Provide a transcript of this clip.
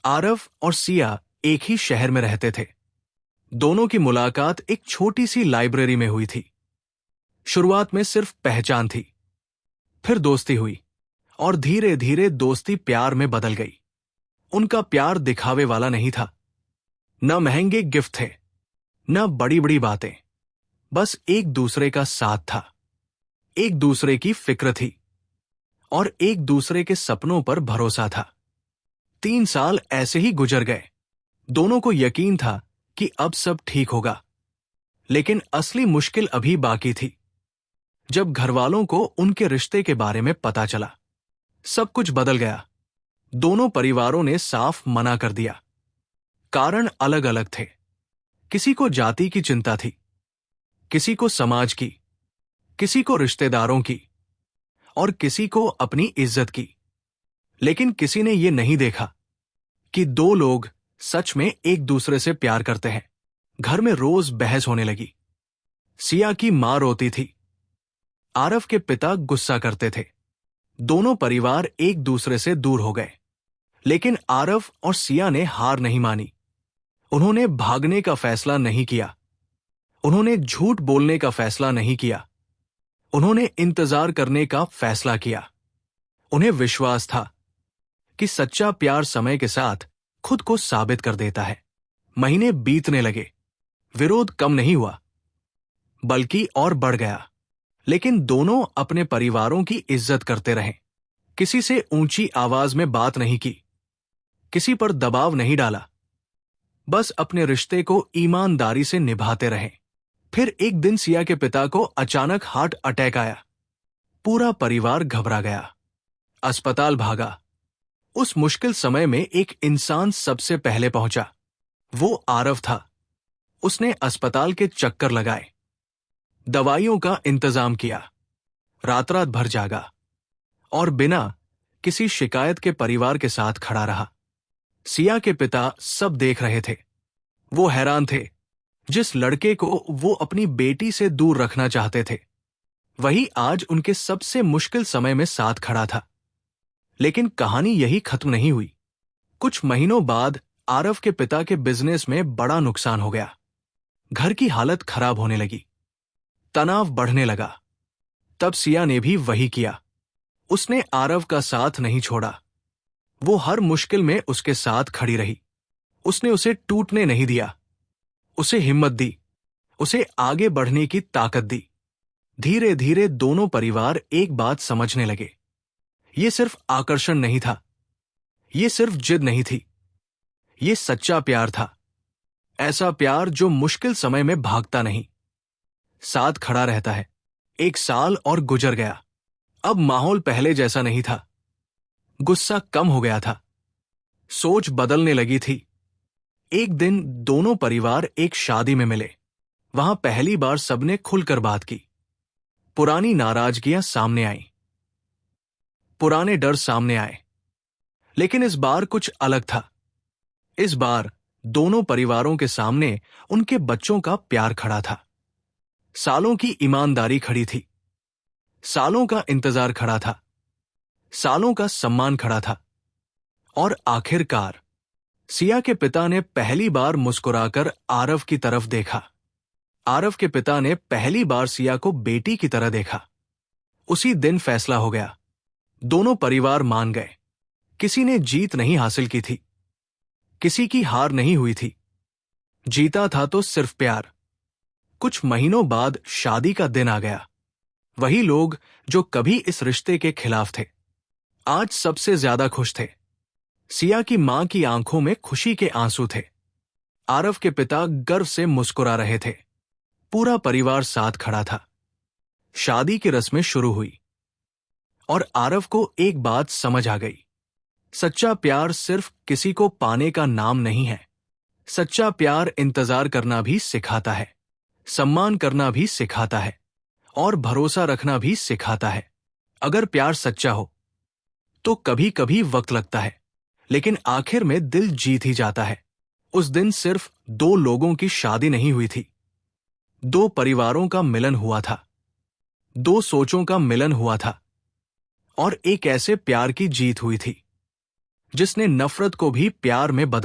आरव और सिया एक ही शहर में रहते थे। दोनों की मुलाकात एक छोटी सी लाइब्रेरी में हुई थी। शुरुआत में सिर्फ पहचान थी, फिर दोस्ती हुई और धीरे धीरे दोस्ती प्यार में बदल गई। उनका प्यार दिखावे वाला नहीं था, न महंगे गिफ्ट थे, न बड़ी बड़ी बातें, बस एक दूसरे का साथ था, एक दूसरे की फिक्र थी और एक दूसरे के सपनों पर भरोसा था। 3 साल ऐसे ही गुजर गए। दोनों को यकीन था कि अब सब ठीक होगा, लेकिन असली मुश्किल अभी बाकी थी। जब घरवालों को उनके रिश्ते के बारे में पता चला, सब कुछ बदल गया। दोनों परिवारों ने साफ मना कर दिया। कारण अलग अलग थे। किसी को जाति की चिंता थी, किसी को समाज की, किसी को रिश्तेदारों की और किसी को अपनी इज्जत की। लेकिन किसी ने यह नहीं देखा कि 2 लोग सच में एक दूसरे से प्यार करते हैं। घर में रोज बहस होने लगी। सिया की मां रोती थी, आरव के पिता गुस्सा करते थे। दोनों परिवार एक दूसरे से दूर हो गए। लेकिन आरव और सिया ने हार नहीं मानी। उन्होंने भागने का फैसला नहीं किया, उन्होंने झूठ बोलने का फैसला नहीं किया, उन्होंने इंतजार करने का फैसला किया। उन्हें विश्वास था कि सच्चा प्यार समय के साथ खुद को साबित कर देता है। महीने बीतने लगे, विरोध कम नहीं हुआ, बल्कि और बढ़ गया। लेकिन दोनों अपने परिवारों की इज्जत करते रहे। किसी से ऊंची आवाज में बात नहीं की, किसी पर दबाव नहीं डाला, बस अपने रिश्ते को ईमानदारी से निभाते रहे। फिर एक दिन सिया के पिता को अचानक हार्ट अटैक आया। पूरा परिवार घबरा गया, अस्पताल भागा। उस मुश्किल समय में एक इंसान सबसे पहले पहुंचा। वो आरव था। उसने अस्पताल के चक्कर लगाए, दवाइयों का इंतजाम किया, रात रात भर जागा और बिना किसी शिकायत के परिवार के साथ खड़ा रहा। सिया के पिता सब देख रहे थे। वो हैरान थे। जिस लड़के को वो अपनी बेटी से दूर रखना चाहते थे, वही आज उनके सबसे मुश्किल समय में साथ खड़ा था। लेकिन कहानी यही खत्म नहीं हुई। कुछ महीनों बाद आरव के पिता के बिजनेस में बड़ा नुकसान हो गया। घर की हालत खराब होने लगी, तनाव बढ़ने लगा। तब सिया ने भी वही किया। उसने आरव का साथ नहीं छोड़ा। वो हर मुश्किल में उसके साथ खड़ी रही। उसने उसे टूटने नहीं दिया, उसे हिम्मत दी, उसे आगे बढ़ने की ताकत दी। धीरे धीरे दोनों परिवार एक बात समझने लगे। ये सिर्फ आकर्षण नहीं था, ये सिर्फ जिद नहीं थी, ये सच्चा प्यार था। ऐसा प्यार जो मुश्किल समय में भागता नहीं, साथ खड़ा रहता है। 1 साल और गुजर गया। अब माहौल पहले जैसा नहीं था। गुस्सा कम हो गया था, सोच बदलने लगी थी। एक दिन दोनों परिवार एक शादी में मिले। वहां पहली बार सबने खुलकर बात की। पुरानी नाराजगियां सामने आईं, पुराने डर सामने आए। लेकिन इस बार कुछ अलग था। इस बार दोनों परिवारों के सामने उनके बच्चों का प्यार खड़ा था। सालों की ईमानदारी खड़ी थी, सालों का इंतजार खड़ा था, सालों का सम्मान खड़ा था। और आखिरकार सिया के पिता ने पहली बार मुस्कुराकर आरव की तरफ देखा। आरव के पिता ने पहली बार सिया को बेटी की तरह देखा। उसी दिन फैसला हो गया। दोनों परिवार मान गए। किसी ने जीत नहीं हासिल की थी, किसी की हार नहीं हुई थी। जीता था तो सिर्फ प्यार। कुछ महीनों बाद शादी का दिन आ गया। वही लोग जो कभी इस रिश्ते के खिलाफ थे, आज सबसे ज्यादा खुश थे। सिया की मां की आंखों में खुशी के आंसू थे। आरव के पिता गर्व से मुस्कुरा रहे थे। पूरा परिवार साथ खड़ा था। शादी की रस्में शुरू हुई और आरव को एक बात समझ आ गई। सच्चा प्यार सिर्फ किसी को पाने का नाम नहीं है। सच्चा प्यार इंतजार करना भी सिखाता है, सम्मान करना भी सिखाता है और भरोसा रखना भी सिखाता है। अगर प्यार सच्चा हो तो कभी कभी वक्त लगता है, लेकिन आखिर में दिल जीत ही जाता है। उस दिन सिर्फ 2 लोगों की शादी नहीं हुई थी, 2 परिवारों का मिलन हुआ था, 2 सोचों का मिलन हुआ था और एक ऐसे प्यार की जीत हुई थी जिसने नफरत को भी प्यार में बदल